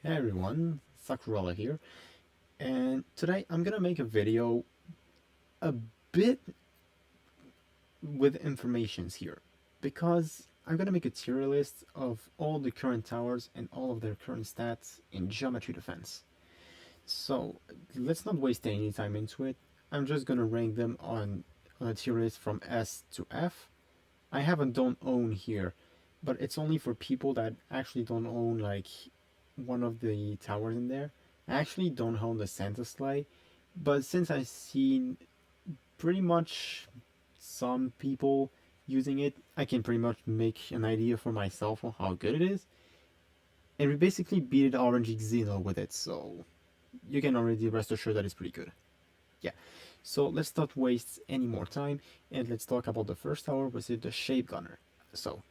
Hey everyone, Sakurala here, and today I'm gonna make a video a bit with informations here because I'm gonna make a tier list of all the current towers and all of their current stats in Geometry Defense. So let's not waste any time into it. I'm just gonna rank them on a tier list from S to F. I have a don't own here, but it's only for people that actually don't own like one of the towers in there. I actually don't own the Santa Sleigh, but since I've seen pretty much some people using it, I can pretty much make an idea for myself on how good it is. And we basically beat Orange Xeno with it, so you can already rest assured that it's pretty good. Yeah, so let's not waste any more time and let's talk about the first tower, which is the Shape Gunner. So,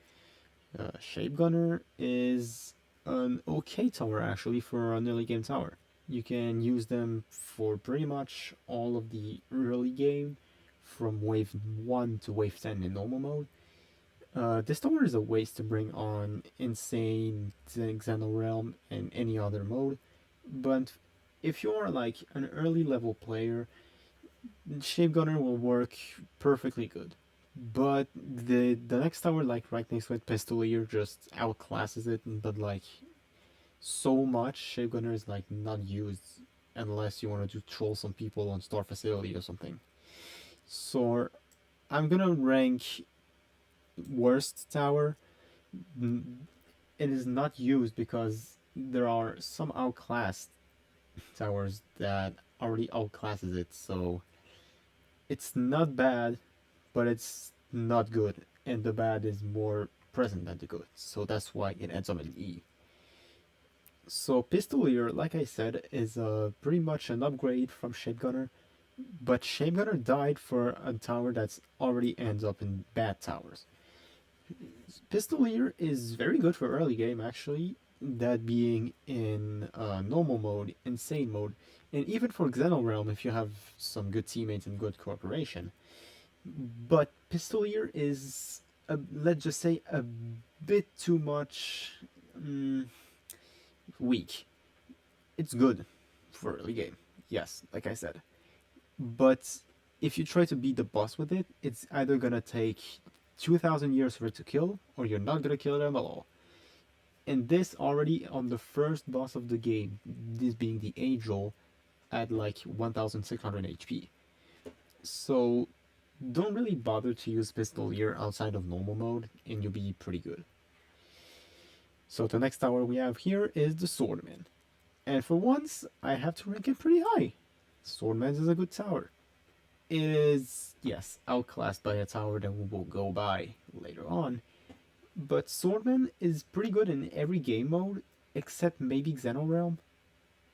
Shape Gunner is an okay tower actually for an early game tower. You can use them for pretty much all of the early game from wave 1 to wave 10 in normal mode. This tower is a waste to bring on Insane, Xeno Realm, and any other mode, but if you're like an early level player, Shape Gunner will work perfectly good. But the next tower, like right next to it, Pistolier just outclasses it, but like so much, Shape Gunner is like not used unless you want to troll some people on Star Facility or something. So I'm gonna rank worst tower. It is not used because there are some outclassed towers that already outclasses it. So it's not bad, but it's not good, and the bad is more present than the good. So that's why it ends up in E. So Pistolier, like I said, is pretty much an upgrade from Shape Gunner, but Shape Gunner died for a tower that's already ends up in bad towers. Pistolier is very good for early game actually, that being in normal mode, insane mode, and even for Xeno Realm if you have some good teammates and good cooperation. But Pistolier is, let's just say, a bit too much weak. It's good for early game, yes, like I said. But if you try to beat the boss with it, it's either gonna take 2,000 years for it to kill, or you're not gonna kill them at all. And this already on the first boss of the game, this being the Angel, at like 1,600 HP. So don't really bother to use Pistolier outside of normal mode, and you'll be pretty good. So the next tower we have here is the Swordman. And for once, I have to rank it pretty high. Swordman is a good tower. It is, yes, outclassed by a tower that we will go by later on. But Swordman is pretty good in every game mode, except maybe Xenorealm.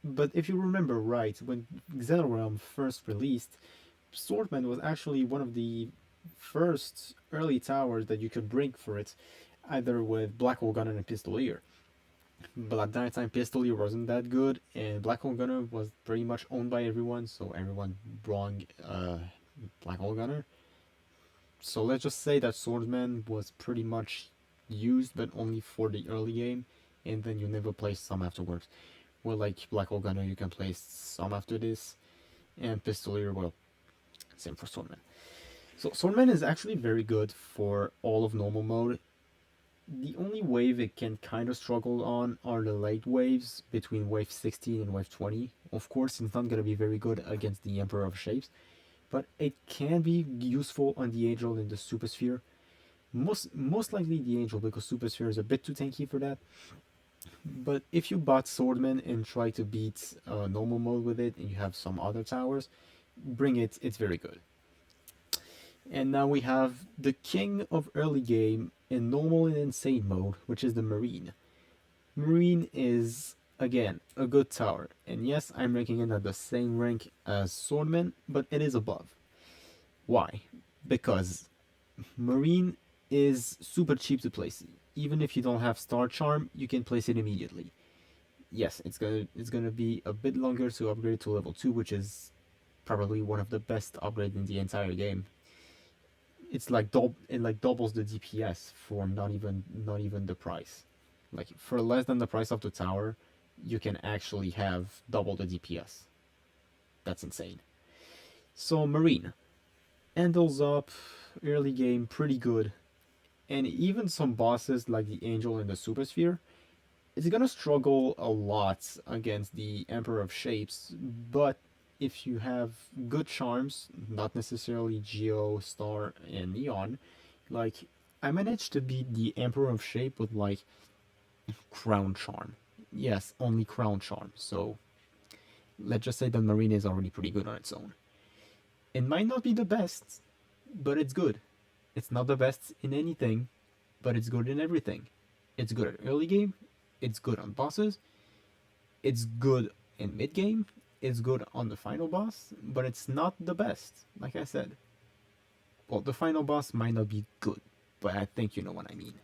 But if you remember right, when Xenorealm first released, Swordman was actually one of the first early towers that you could bring for it, either with Black Hole Gunner and Pistolier. But at that time, Pistolier wasn't that good, and Black Hole Gunner was pretty much owned by everyone, so everyone brought Black Hole Gunner. So let's just say that Swordsman was pretty much used, but only for the early game, and then you never play some afterwards. Well, like Black Hole Gunner, you can play some after this, and Pistolier, well, same for Swordman. So Swordman is actually very good for all of normal mode. The only wave it can kind of struggle on are the late waves between wave 16 and wave 20. Of course, it's not going to be very good against the Emperor of Shapes, but it can be useful on the Angel in the Super Sphere. Most likely the Angel, because Super Sphere is a bit too tanky for that. But if you bought Swordman and try to beat normal mode with it, and you have some other towers, bring it, it's very good. And now we have the king of early game in normal and insane mode, which is the Marine. Marine is, again, a good tower. And yes, I'm ranking it at the same rank as Swordman, but it is above. Why? Because Marine is super cheap to place. Even if you don't have Star Charm, you can place it immediately. Yes, it's gonna be a bit longer to upgrade to level 2, which is probably one of the best upgrades in the entire game. It's like it like doubles the DPS for not even the price. Like for less than the price of the tower, you can actually have double the DPS. That's insane. So Marine handles up early game pretty good, and even some bosses like the Angel and the Super Sphere, it's gonna struggle a lot against the Emperor of Shapes, but if you have good charms, not necessarily Geo, Star, and Neon, like I managed to beat the Emperor of Shape with like Crown Charm. Yes, only Crown Charm. So let's just say that Marine is already pretty good on its own. It might not be the best, but it's good. It's not the best in anything, but it's good in everything. It's good at early game, it's good on bosses, it's good in mid game, it's good on the final boss, but it's not the best, like I said. Well, the final boss might not be good, but I think you know what I mean.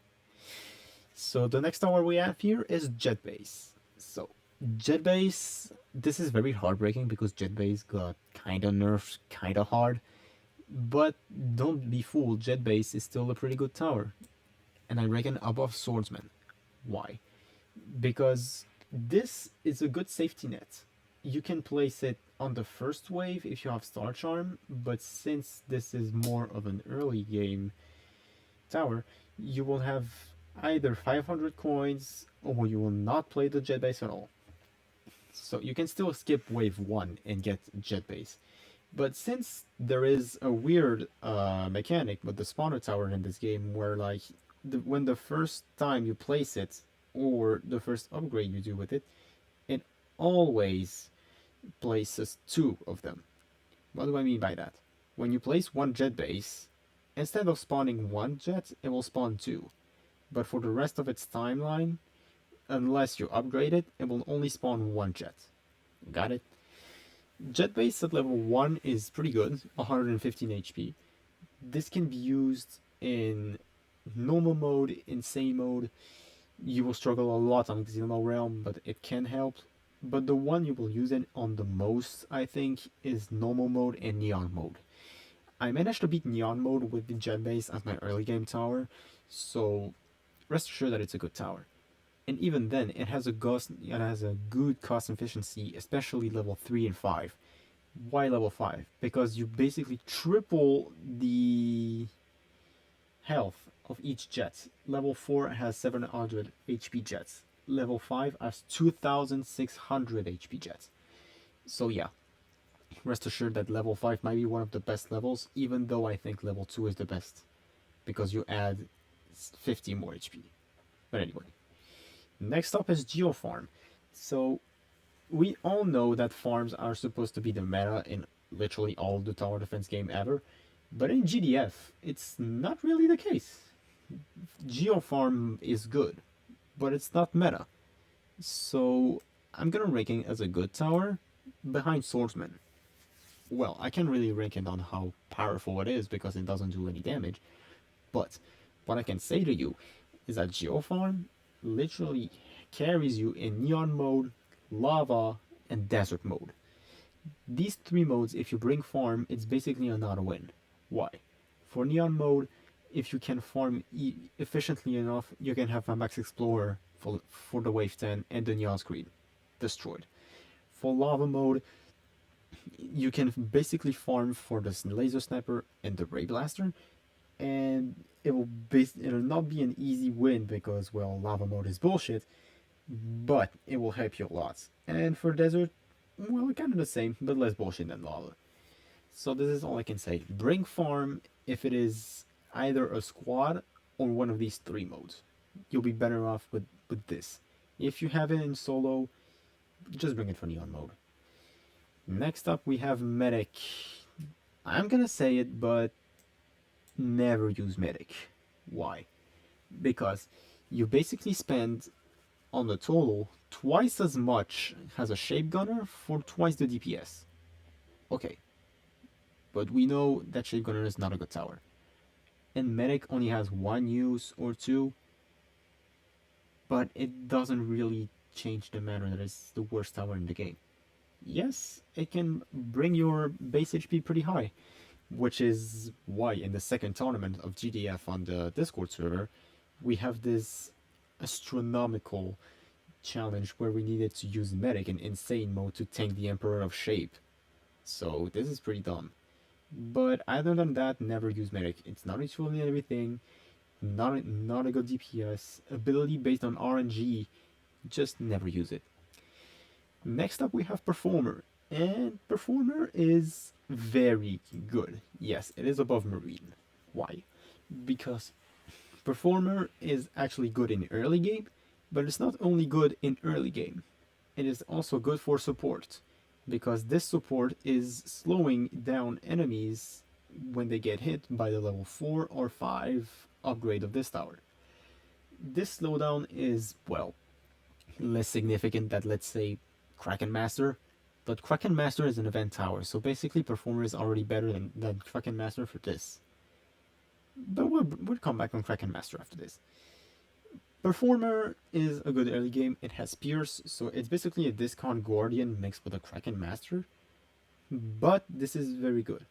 So the next tower we have here is Jet Base. So Jet Base, this is very heartbreaking because Jet Base got kinda nerfed, kinda hard. But don't be fooled, Jet Base is still a pretty good tower, and I reckon above Swordsman. Why? Because this is a good safety net. You can place it on the first wave if you have Star Charm, but since this is more of an early game tower, you will have either 500 coins or you will not play the Jet Base at all. So you can still skip wave 1 and get Jet Base. But since there is a weird mechanic with the spawner tower in this game where like when the first time you place it or the first upgrade you do with it, it always places two of them. What do I mean by that? When you place one jet base, instead of spawning one jet, it will spawn two. But for the rest of its timeline, unless you upgrade it, it will only spawn one jet. Got it? Jet base at level 1 is pretty good, 115 HP. This can be used in normal mode, insane mode. You will struggle a lot on Xeno Realm, but it can help. But the one you will use it on the most, I think, is normal mode and neon mode. I managed to beat neon mode with the jet base as my early game tower, so rest assured that it's a good tower. And even then, it has a good cost efficiency, especially level 3 and 5. Why level 5? Because you basically triple the health of each jet. Level 4 has 700 HP jets. Level 5 has 2600 HP jets. So yeah, rest assured that level 5 might be one of the best levels, even though I think level 2 is the best. Because you add 50 more HP. But anyway. Next up is Geofarm. So we all know that farms are supposed to be the meta in literally all the tower defense game ever, but in GDF, it's not really the case. Geofarm is good, but it's not meta. So I'm gonna rank it as a good tower behind Swordsman. Well, I can't really rank it on how powerful it is because it doesn't do any damage, but what I can say to you is that Geofarm literally carries you in neon mode, lava, and desert mode. These three modes, if you bring farm, it's basically a not a win. Why? For neon mode, if you can farm efficiently enough, you can have a max explorer for the wave 10 and the neon screen destroyed. For lava mode, you can basically farm for the laser sniper and the ray blaster, and it'll not be an easy win because well lava mode is bullshit, but it will help you a lot. And for desert, well, kind of the same, but less bullshit than lava. So this is all I can say. Bring farm if it is either a squad or one of these three modes. You'll be better off with this. If you have it in solo, just bring it for neon mode. Next up we have medic. I'm gonna say it, but never use medic. Why? Because you basically spend on the total twice as much as a shape gunner for twice the DPS. Okay, but we know that shape gunner is not a good tower. And medic only has one use or two, but it doesn't really change the matter that it's the worst tower in the game. Yes, it can bring your base HP pretty high, which is why in the second tournament of GDF on the Discord server, we have this astronomical challenge where we needed to use medic in insane mode to tank the Emperor of Shape. So this is pretty dumb. But other than that, never use medic. It's not useful in everything. Not a good DPS. Ability based on RNG. Just never use it. Next up, we have Performer. And Performer is very good. Yes, it is above Marine. Why? Because Performer is actually good in early game, but it's not only good in early game, it is also good for support. Because this support is slowing down enemies when they get hit by the level 4 or 5 upgrade of this tower. This slowdown is, well, less significant than, let's say, Kraken Master, but Kraken Master is an event tower, so basically Performer is already better than Kraken Master for this. But we'll come back on Kraken Master after this. Performer is a good early game. It has Pierce, so it's basically a discount Guardian mixed with a Kraken Master. But this is very good.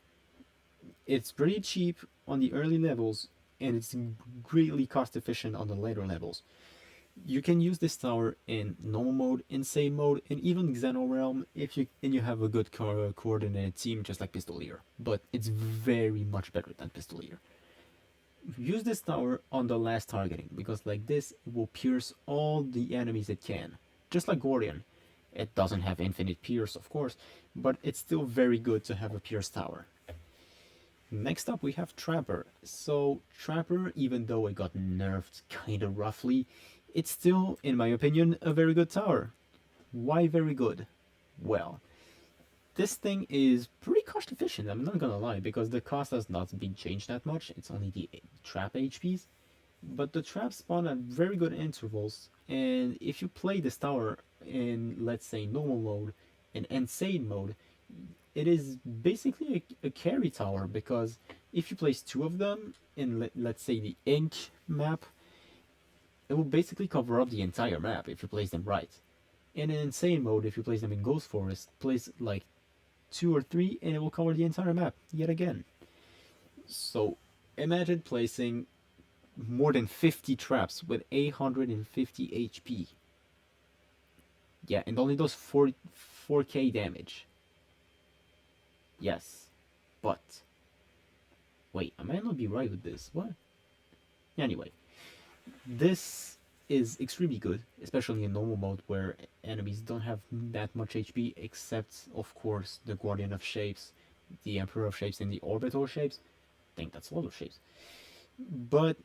It's pretty cheap on the early levels, and it's greatly cost efficient on the later levels. You can use this tower in normal mode, insane mode, and even Xeno Realm if you have a good coordinated team, just like Pistolier. But it's very much better than Pistolier. Use this tower on the last targeting, because like this, it will pierce all the enemies it can. Just like Guardian. It doesn't have infinite pierce, of course, but it's still very good to have a pierce tower. Next up, we have Trapper. So, Trapper, even though it got nerfed kinda roughly, it's still, in my opinion, a very good tower. Why very good? Well, this thing is pretty cost efficient, I'm not gonna lie, because the cost has not been changed that much. It's only the trap HPs. But the traps spawn at very good intervals, and if you play this tower in, let's say, normal mode and insane mode, it is basically a carry tower, because if you place two of them in, let's say, the Ink map, it will basically cover up the entire map if you place them right. And in insane mode, if you place them in Ghost Forest, place like 2 or 3 and it will cover the entire map yet again. So imagine placing more than 50 traps with 850 HP. Yeah, and only does 4k damage. Yes, but wait, I might not be right with this. What? Anyway, this is extremely good, especially in normal mode where enemies don't have that much HP, except of course the Guardian of Shapes, the Emperor of Shapes, and the Orbital Shapes. I think that's a lot of shapes. But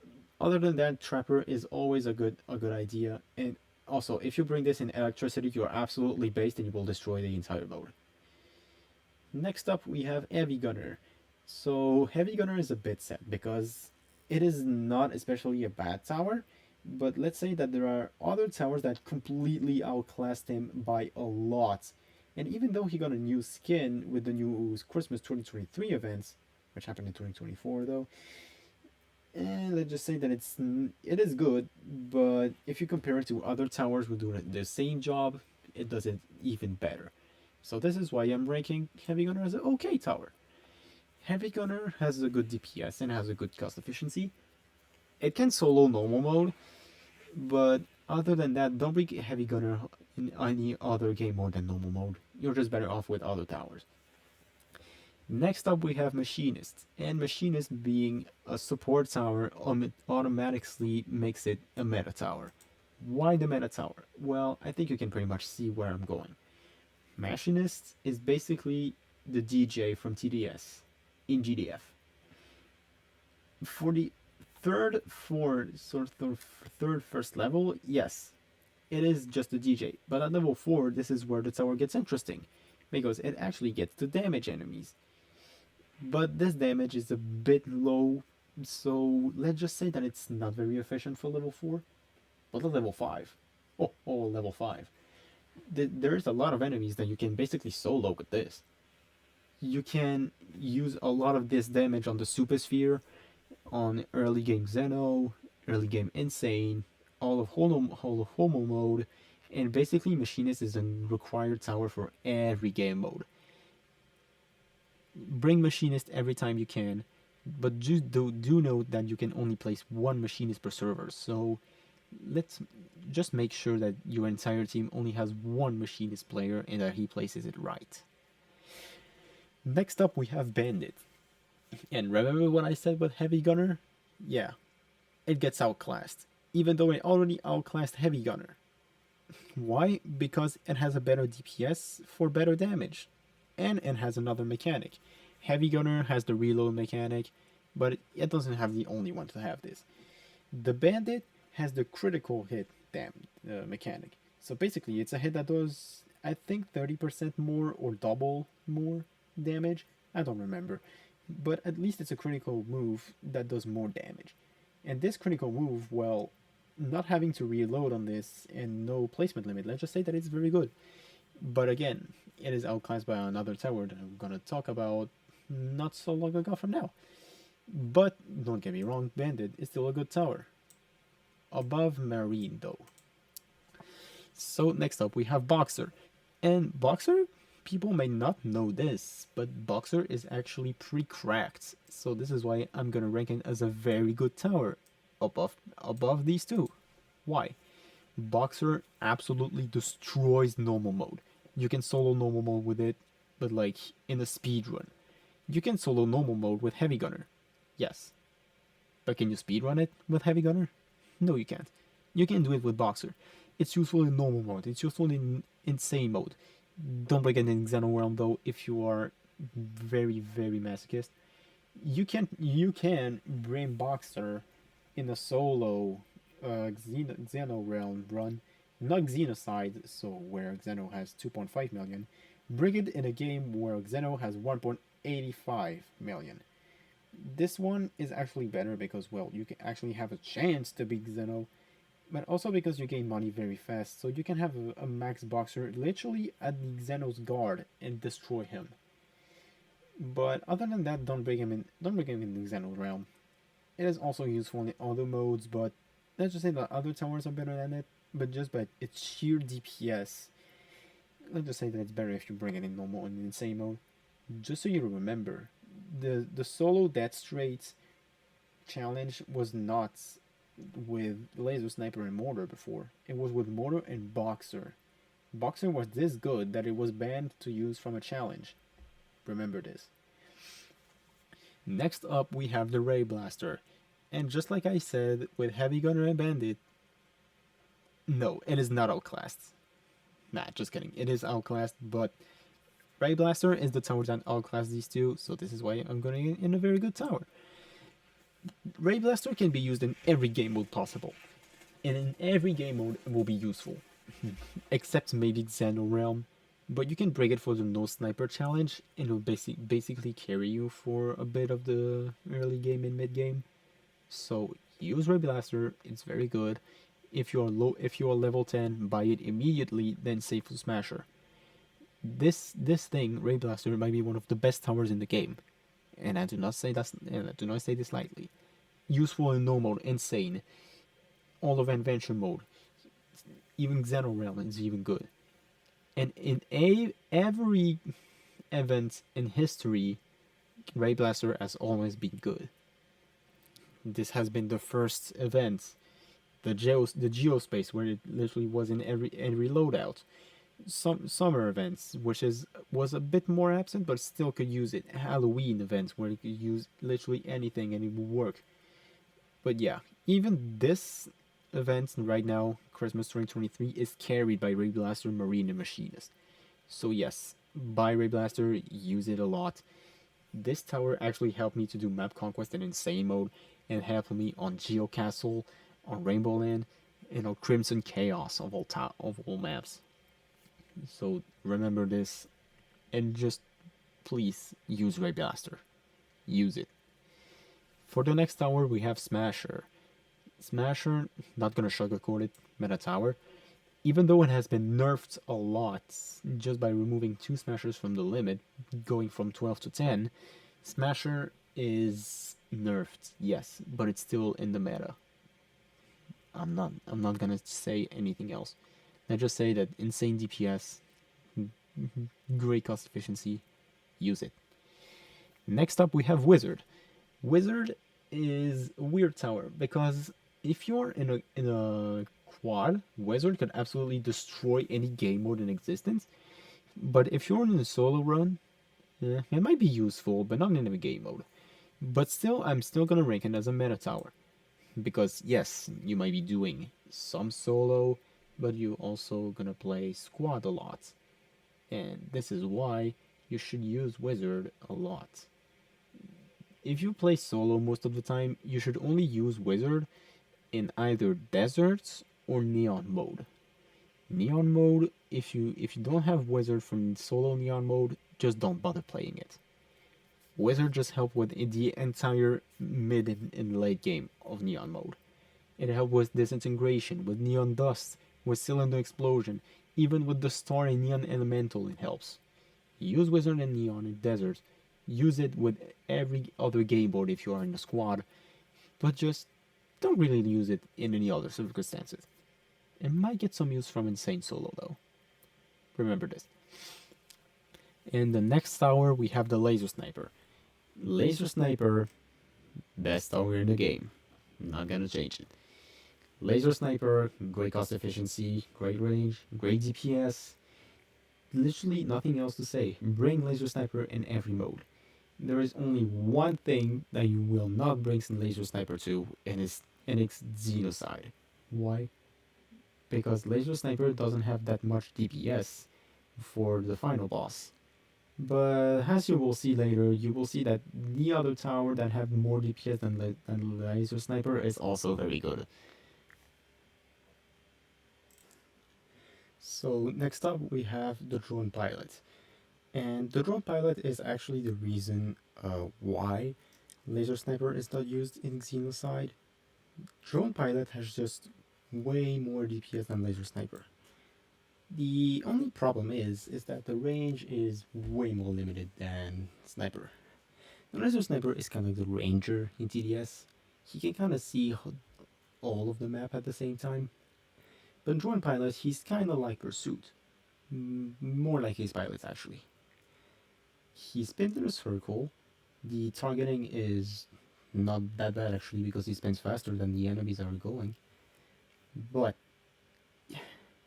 other than that, Trapper is always a good idea. And also, if you bring this in Electricity, you are absolutely based and you will destroy the entire mode. Next up, we have Heavy Gunner. So Heavy Gunner is a bit sad because it is not especially a bad tower, but let's say that there are other towers that completely outclassed him by a lot. And even though he got a new skin with the new Christmas 2023 events, which happened in 2024 though, and let's just say that it is good, but if you compare it to other towers who do the same job, it does it even better. So this is why I'm ranking Heavy Gunner as an okay tower. Heavy Gunner has a good DPS and has a good cost efficiency. It can solo normal mode, but other than that, don't bring Heavy Gunner in any other game mode than normal mode. You're just better off with other towers. Next up, we have Machinist, and Machinist being a support tower automatically makes it a meta tower. Why the meta tower? Well, I think you can pretty much see where I'm going. Machinist is basically the DJ from TDS in GDF. For the third first level, yes, it is just a DJ. But at level 4, this is where the tower gets interesting, because it actually gets to damage enemies. But this damage is a bit low, so let's just say that it's not very efficient for level 4. But at level 5, level 5, there's a lot of enemies that you can basically solo with this. You can use a lot of this damage on the Supersphere, on early game Xeno, early game Insane, all of Homo mode, and basically Machinist is a required tower for every game mode. Bring Machinist every time you can, but just do note that you can only place one Machinist per server, so let's just make sure that your entire team only has one machinist player and that he places it right. Next up, we have Bandit. And remember what I said with Heavy Gunner? Yeah, it gets outclassed, even though it already outclassed Heavy Gunner. Why? Because it has a better DPS for better damage, and it has another mechanic. Heavy Gunner has the reload mechanic, but it doesn't have the only one to have this. The Bandit has the critical hit mechanic. So basically, it's a hit that does, I think, 30% more or double more damage. I don't remember. But at least it's a critical move that does more damage. And this critical move, well, not having to reload on this and no placement limit, let's just say that it's very good. But again, it is outclassed by another tower that I'm gonna talk about not so long ago from now. But don't get me wrong, Bandit is still a good tower. Above Marine though. So next up we have Boxer. And Boxer, people may not know this, but Boxer is actually pre-cracked. So this is why I'm gonna rank it as a very good tower. Above these two. Why? Boxer absolutely destroys normal mode. You can solo normal mode with it, but like in a speed run. You can solo normal mode with Heavy Gunner. Yes. But can you speedrun it with Heavy Gunner? No, you can't. You can do it with Boxer. It's useful in normal mode. It's useful in insane mode. Don't break it in Xeno Realm though if you are very, very masochist. You can bring Boxer in a solo Xeno Realm run, not Xenocide, so where Xeno has 2.5 million. Bring it in a game where Xeno has 1.85 million. This one is actually better because, well, you can actually have a chance to beat Xeno, but also because you gain money very fast, so you can have a max Boxer literally at the Xeno's guard and destroy him. But other than that, don't bring him in the Xeno realm. It is also useful in other modes, but let's just say that other towers are better than it. But just by its sheer DPS, let's just say that it's better if you bring it in normal and insane mode. Just so you remember, the solo death straight challenge was not with laser sniper and mortar before. It was with mortar and boxer. Boxer was this good that it was banned to use from a challenge. Remember this. Next up we have the Ray Blaster. And just like I said with Heavy Gunner and Bandit, no, it is not outclassed. Nah, just kidding. It is outclassed, but Ray Blaster is the tower that outclass these two, so this is why I'm going in a very good tower. Ray Blaster can be used in every game mode possible, and in every game mode it will be useful, except maybe Xeno Realm. But you can break it for the no sniper challenge, and it'll basically carry you for a bit of the early game and mid game. So use Ray Blaster; it's very good. If you are level 10, buy it immediately, then save for Smasher. This thing, Ray Blaster, might be one of the best towers in the game, and I do not say this lightly. Useful in no mode, insane. All of adventure mode, even Xeno Realm is even good. And in every event in history, Ray Blaster has always been good. This has been the first event, the Geospace, where it literally was in every loadout. Some summer events, which was a bit more absent, but still could use it. Halloween events where you could use literally anything and it would work. But yeah, even this event right now, Christmas 2023, is carried by Ray Blaster, Marine, and Machinist. So yes, buy Ray Blaster, use it a lot. This tower actually helped me to do map conquest in insane mode, and helped me on Geocastle, on Rainbow Land, and on Crimson Chaos of all maps. So remember this, and just please use Ray Blaster. Use it. For the next tower, we have Smasher. Smasher, not gonna sugarcoat it, meta tower. Even though it has been nerfed a lot, just by removing 2 Smashers from the limit, going from 12 to 10, Smasher is nerfed, yes, but it's still in the meta. I'm not gonna say anything else. Let's just say that insane DPS, great cost efficiency, use it. Next up we have Wizard. Wizard is a weird tower because if you're in a quad, Wizard can absolutely destroy any game mode in existence. But if you're in a solo run, it might be useful, but not in a game mode. But still, I'm still gonna rank it as a meta tower. Because yes, you might be doing some solo, but you also gonna play squad a lot. And this is why you should use Wizard a lot. If you play solo most of the time, you should only use Wizard in either deserts or neon mode. Neon mode, if you don't have Wizard from solo neon mode, just don't bother playing it. Wizard just help with the entire mid and late game of neon mode. It helps with disintegration, with neon dust, with cylinder explosion, even with the star and neon elemental it helps. Use Wizard and Neon in deserts. Use it with every other game board if you are in a squad, but just don't really use it in any other circumstances. It might get some use from Insane Solo though. Remember this. In the next tower, we have the Laser Sniper. Laser Sniper, best tower in the game. Not gonna change it. Laser Sniper, great cost efficiency, great range, great DPS. Literally nothing else to say. Bring Laser Sniper in every mode. There is only one thing that you will not bring some Laser Sniper to, and it's Xenocide. Why? Because Laser Sniper doesn't have that much DPS for the final boss. But as you will see later, you will see that the other tower that have more DPS than Laser Sniper is also very good. So next up we have the Drone Pilot. And the Drone Pilot is actually the reason why Laser Sniper is not used in Xenocide. Drone Pilot has just way more DPS than Laser Sniper. The only problem is that the range is way more limited than Sniper. The Laser Sniper is kind of like the ranger in TDS. He can kind of see all of the map at the same time. But in Drone Pilot, he's kind of like Pursuit. More like his pilots actually. He spins in a circle. The targeting is not that bad actually because he spins faster than the enemies are going. But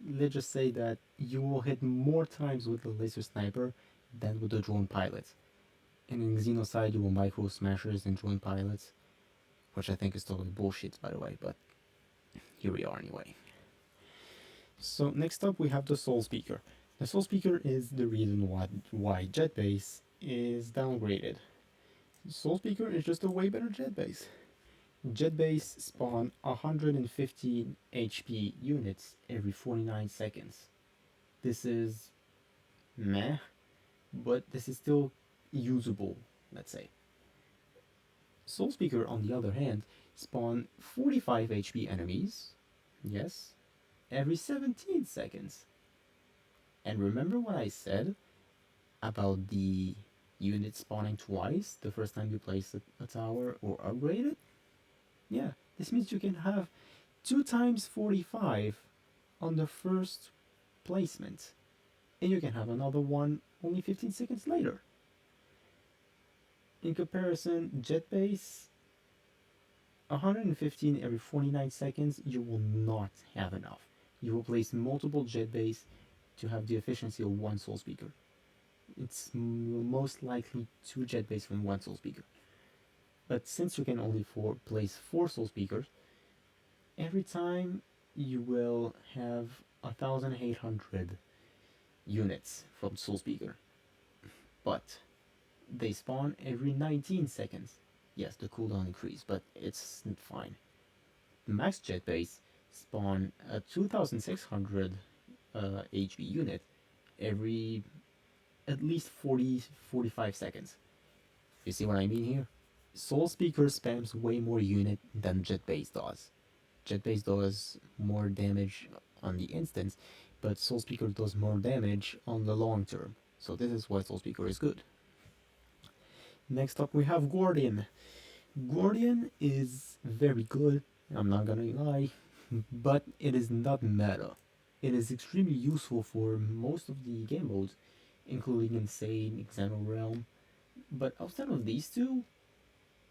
let's just say that you will hit more times with the Laser Sniper than with the Drone Pilot. And in Xenocide you will micro smashers and Drone Pilots, which I think is totally bullshit by the way, but here we are anyway. So next up we have the Soul Speaker. The Soul Speaker is the reason why Jet Base is downgraded. Soul Speaker is just a way better Jet Base. Jet Base spawn 115 HP units every 49 seconds. This is meh, but this is still usable, let's say. Soul Speaker, on the other hand, spawn 45 HP enemies, yes, every 17 seconds. And remember what I said about the unit spawning twice the first time you place a tower or upgrade it? Yeah, this means you can have 2 times 45 on the first placement, and you can have another one only 15 seconds later. In comparison, Jet Base, 115 every 49 seconds, you will not have enough. You will place multiple Jet Base to have the efficiency of one Soul Speaker. It's most likely 2 Jet Base from one Soul Speaker. But since you can only place 4 Soul Speakers, every time you will have 1,800 units from Soul Speaker. But they spawn every 19 seconds. Yes, the cooldown increase, but it's fine. The max Jet Base spawn a 2,600 HP unit every at least 45 seconds. You see what I mean here? Soul Speaker spams way more unit than Jet Base does. Jet Base does more damage on the instance, but Soul Speaker does more damage on the long term. So this is why Soul Speaker is good. Next up we have Guardian. Guardian is very good, I'm not gonna lie, but it is not meta. It is extremely useful for most of the game modes, including Insane, Xeno Realm, but outside of these two,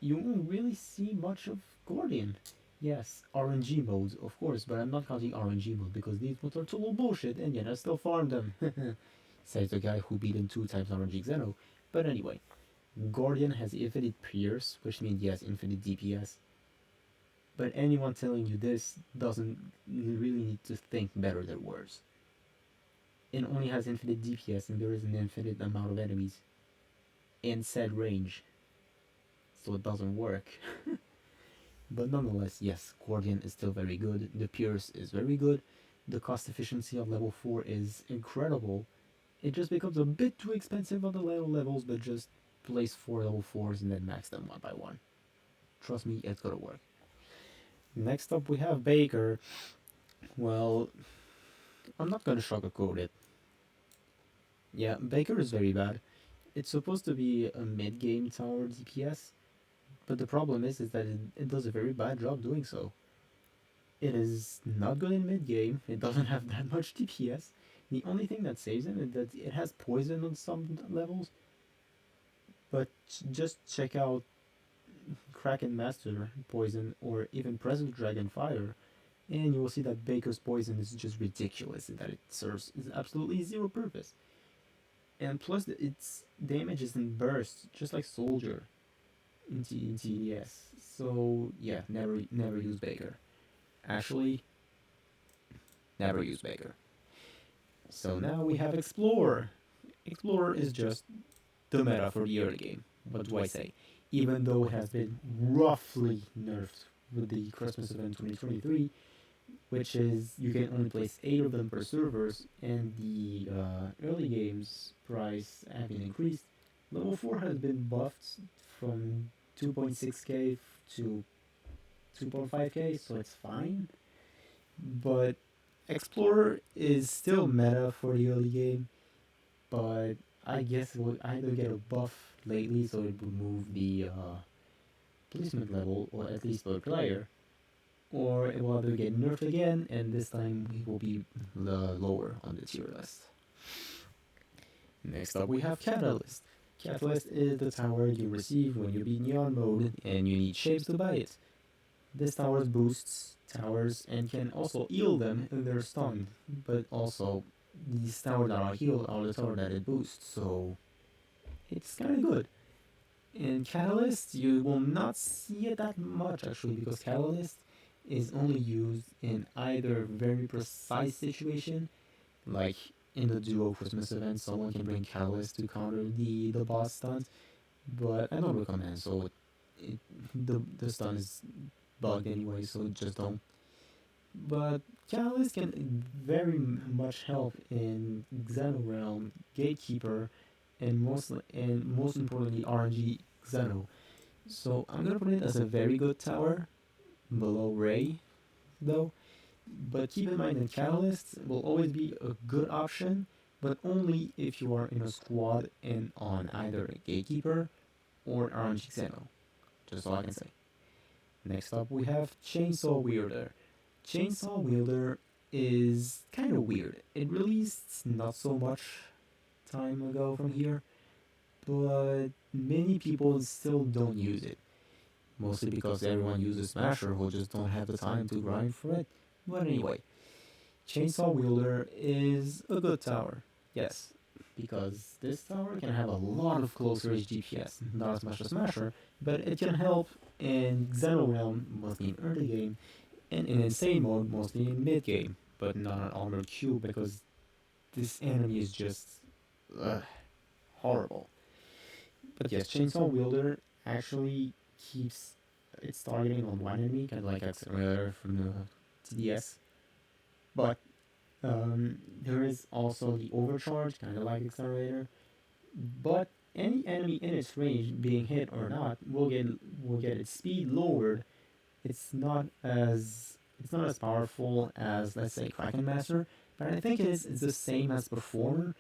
you won't really see much of Guardian. Yes, RNG modes, of course, but I'm not counting RNG mode because these modes are total bullshit, and yet I still farm them. Says the guy who beat him 2 times RNG Xeno. But anyway, Guardian has infinite Pierce, which means he has infinite DPS. But anyone telling you this doesn't really need to think better than words. It only has infinite DPS and there is an infinite amount of enemies in said range, so it doesn't work. But nonetheless, yes, Guardian is still very good. The Pierce is very good. The cost efficiency of level 4 is incredible. It just becomes a bit too expensive on the lower levels, but just place 4 level 4s and then max them one by one. Trust me, it's gonna work. Next up, we have Baker. Well, I'm not gonna sugarcoat it. Yeah, Baker is very bad. It's supposed to be a mid-game tower DPS, but the problem is that it does a very bad job doing so. It is not good in mid-game, it doesn't have that much DPS. The only thing that saves him is that it has poison on some levels, but just check out Kraken Master Poison or even Present Dragon Fire, and you will see that Baker's Poison is just ridiculous in that it serves absolutely zero purpose. And plus, its damage is in bursts, just like Soldier in TDS. So yeah, never use Baker. Actually, never use Baker. So now we have Explorer. Explorer is just the meta for the early game. What do I say? Even though it has been roughly nerfed with the Christmas event 2023, which is you can only place 8 of them per servers, and the early games price have been increased. Level 4 has been buffed from 2.6k to 2.5k, so it's fine. But Explorer is still meta for the early game, but I guess it will either get a buff lately, so it will move the placement level, or at least per player, or it will either get nerfed again, and this time it will be lower on the tier list. Next up, we have Catalyst. Catalyst is the tower you receive when you beat Neon mode, and you need shapes to buy it. This tower boosts towers and can also heal them if they're stunned, but also these towers that are healed are the towers that it boosts, so it's kind of good. In Catalyst, you will not see it that much actually, because Catalyst is only used in either very precise situation, like in the duo Christmas event, someone can bring Catalyst to counter the boss stuns, but I don't recommend. So the stun is bugged anyway, so just don't. But Catalyst can very much help in Xeno Realm, Gatekeeper, and most importantly RNG Xeno. So I'm gonna put it as a very good tower below Ray, though. But keep in mind that Catalyst will always be a good option, but only if you are in a squad and on either a Gatekeeper or RNG Xeno. Just all I can say. Next up, we have Chainsaw Wielder. Chainsaw Wielder is kind of weird. It released not so much time ago from here, but many people still don't use it. Mostly because everyone uses Smasher who just don't have the time to grind for it. But anyway, Chainsaw Wielder is a good tower, yes, because this tower can have a lot of close range DPS, not as much as Smasher, but it can help in Xeno Realm, mostly in early game, and in Insane mode, mostly in mid game, but not on Armored Q because this enemy is just uh, horrible. But yes, Chainsaw Wielder actually keeps its targeting on one enemy, kind of like Accelerator from the TDS. But there is also the Overcharge, kind of like Accelerator. But any enemy in its range, being hit or not, will get its speed lowered. It's not as powerful as, let's say, Kraken Master, but I think it's the same as Performer.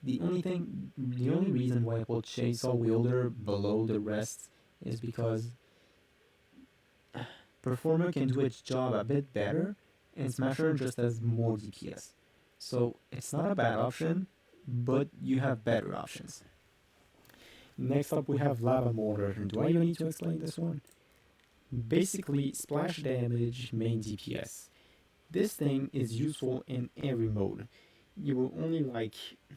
The only reason why I put Chainsaw Wielder below the rest is because Performer can do its job a bit better, and Smasher just has more DPS. So it's not a bad option, but you have better options. Next up, we have Lava Mortar. Do I even need to explain this one? Basically, splash damage, main DPS. This thing is useful in every mode. You will only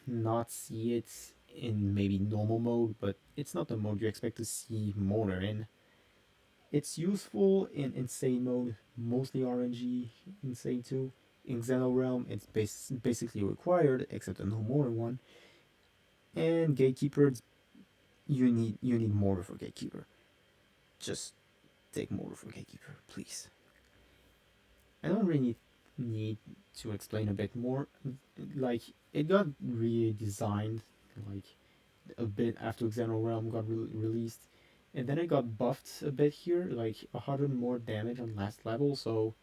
not see it in maybe normal mode, but it's not the mode you expect to see Molar in. It's useful in Insane mode, mostly RNG, Insane too. In Xeno Realm, it's basically required, except a no more one. And Gatekeeper, you need mortar for Gatekeeper. Just take mortar for Gatekeeper, please. I don't really need to explain a bit more. Like, it got redesigned, like, a bit after Xeno Realm got released. And then it got buffed a bit here, like 100 more damage on last level, so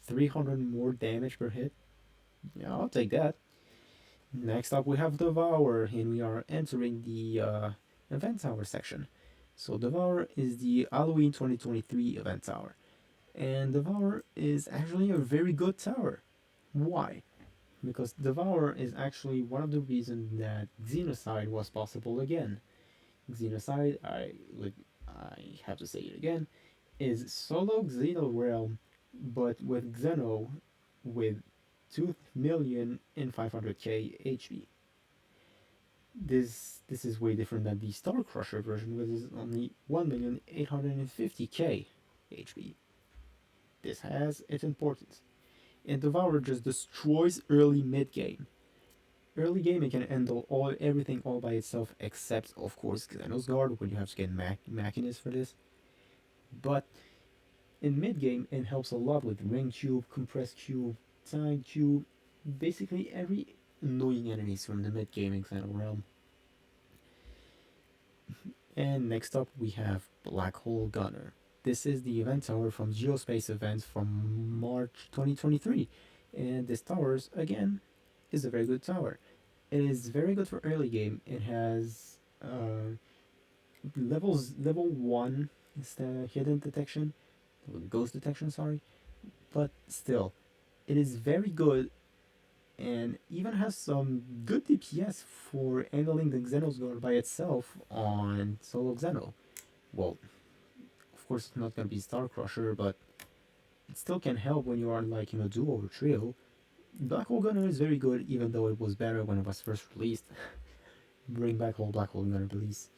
300 more damage per hit. Yeah, I'll take that. Next up, we have Devour, and we are entering the Event Tower section. So, Devour is the Halloween 2023 Event Tower. And Devour is actually a very good tower. Why? Because Devour is actually one of the reasons that Xenocide was possible again. Xenocide, I have to say it again, is solo Xeno realm, but with Xeno with 2,500,000 HP. This is way different than the Star Crusher version, which is only 1,850,000 HP. This has its importance. And Devour just destroys early mid game. Early game it can handle everything all by itself, except of course Xenos Guard, when you have to get Machinist for this. But in mid game it helps a lot with Ring Cube, Compressed Cube, Time Cube, basically every annoying enemies from the mid game in Xeno Realm. And next up we have Black Hole Gunner. This is the event tower from Geospace events from March 2023. And this tower, again, is a very good tower. It is very good for early game. It has level 1 is the hidden detection, ghost detection, sorry. But still, it is very good and even has some good DPS for handling the Xenos Guard by itself on solo Xeno. Well, of course, it's not gonna be Star Crusher, but it still can help when you are like in a duo or trio. Black Hole Gunner is very good, even though it was better when it was first released. Bring back whole Black Hole Gunner, please.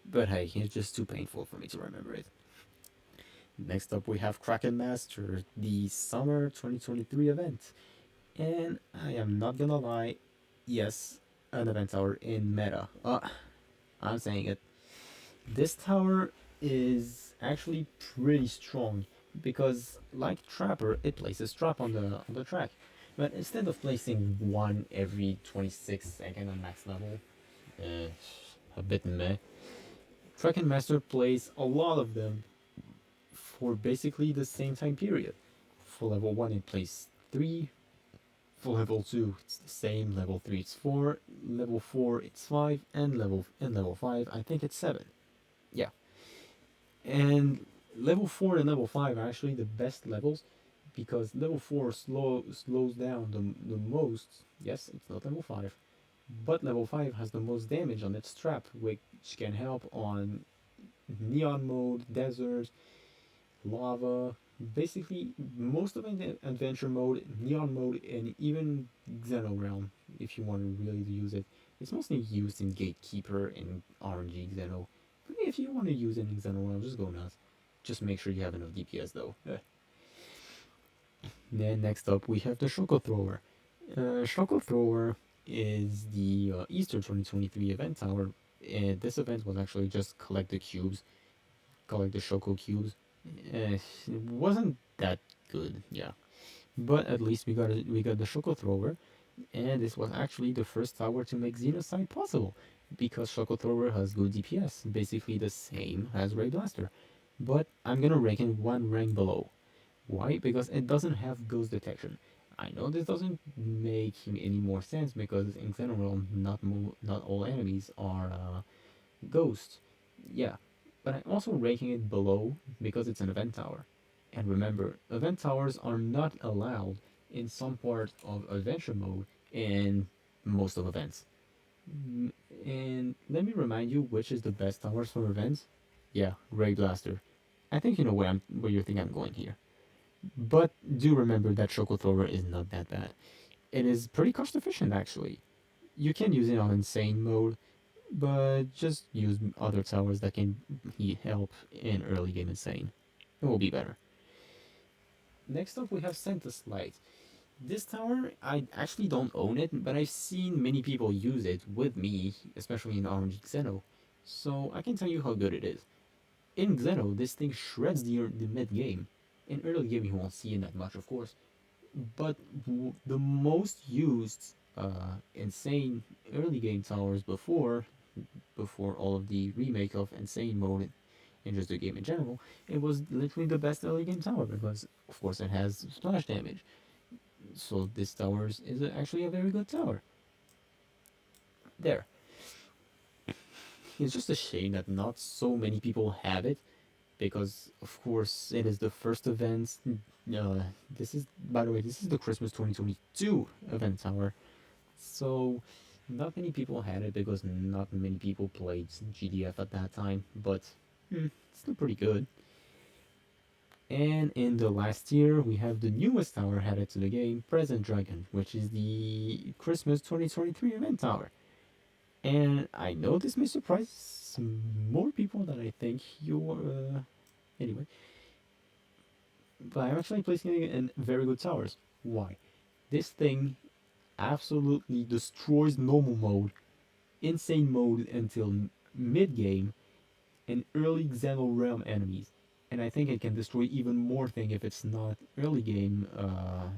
But hey, it's just too painful for me to remember it. Next up, we have Kraken Master, the summer 2023 event. And I am not gonna lie, yes, an event tower in meta. I'm saying it. This tower is actually pretty strong because, like Trapper, it places trap on the track. But instead of placing one every 26 seconds on max level, a bit meh. Kraken Master plays a lot of them for basically the same time period. For level 1 it plays 3, for level 2 it's the same, level 3 it's 4, level 4 it's 5, and level 5 I think it's 7. Yeah. And level 4 and level 5 are actually the best levels because level 4 slows down the most. Yes, it's not level 5, but level 5 has the most damage on its trap, which can help on neon mode, desert, lava, basically most of adventure mode, neon mode, and even Xeno Realm if you want to really use it. It's mostly used in Gatekeeper and RNG Xeno. But if you want to use it in Xeno Realm, just go nuts. Just make sure you have enough DPS though. Then next up we have the Shoko Thrower. Shoko Thrower is the Easter 2023 event tower. And this event was actually just collect the cubes, collect the Shoko cubes. It wasn't that good, yeah. But at least we got the Shoko Thrower, and this was actually the first tower to make Xenocide possible, because Shoko Thrower has good DPS, basically the same as Ray Blaster. But I'm gonna rank it one rank below. Why? Because it doesn't have ghost detection. I know this doesn't make any more sense because in general, not all enemies are ghosts. Yeah, but I'm also ranking it below because it's an event tower. And remember, event towers are not allowed in some part of adventure mode in most of events. And let me remind you which is the best towers for events. Yeah, Ray Blaster. I think you know where you think I'm going here. But do remember that Choco Thrower is not that bad. It is pretty cost efficient actually. You can use it on insane mode, but just use other towers that can help in early game insane. It will be better. Next up we have Sentis Light. This tower, I actually don't own it, but I've seen many people use it with me, especially in RNG Xeno. So I can tell you how good it is. In Xeno, this thing shreds the mid game. In early game, you won't see it that much, of course. But the most used insane early game towers before all of the remake of insane mode and just the game in general, it was literally the best early game tower because, of course, it has splash damage. So this tower is actually a very good tower. There. It's just a shame that not so many people have it because, of course, it is the first event. This is, by the way, this is the Christmas 2022 event tower. So, not many people had it because not many people played GDF at that time, but still pretty good. And in the last year, we have the newest tower added to the game, Present Dragon, which is the Christmas 2023 event tower. And I know this may surprise more people than I think you're. Anyway, but I'm actually placing it in very good towers. Why? This thing absolutely destroys normal mode, insane mode until mid game, and early Xeno Realm enemies. And I think it can destroy even more thing if it's not early game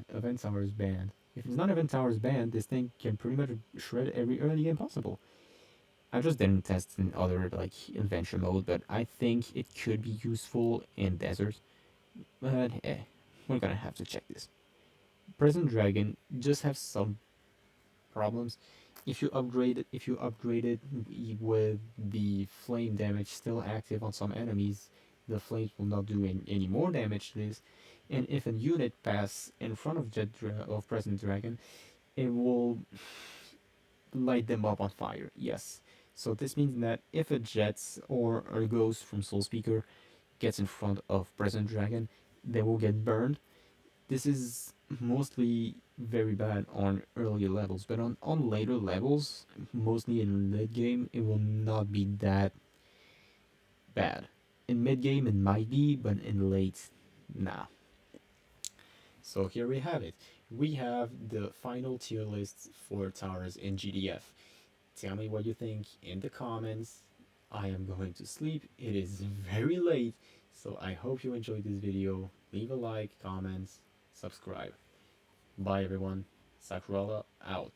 event towers banned. If it's not event towers banned, this thing can pretty much shred every early game possible. I just didn't test in other like adventure mode, but I think it could be useful in desert. But we're gonna have to check this. Present Dragon just have some problems. If you upgrade it with the flame damage still active on some enemies, the flames will not do any more damage to this. And if a unit pass in front of Present Dragon, it will light them up on fire. Yes. So this means that if a jet or a ghost from Soul Speaker gets in front of Present Dragon, they will get burned. This is mostly very bad on earlier levels, but on later levels, mostly in late game, it will not be that bad. In mid game, it might be, but in late, nah. So here we have it. We have the final tier list for towers in GDF. Tell me what you think in the comments. I am going to sleep. It is very late, so I hope you enjoyed this video. Leave a like, comments, subscribe. Bye everyone. Sakurala out.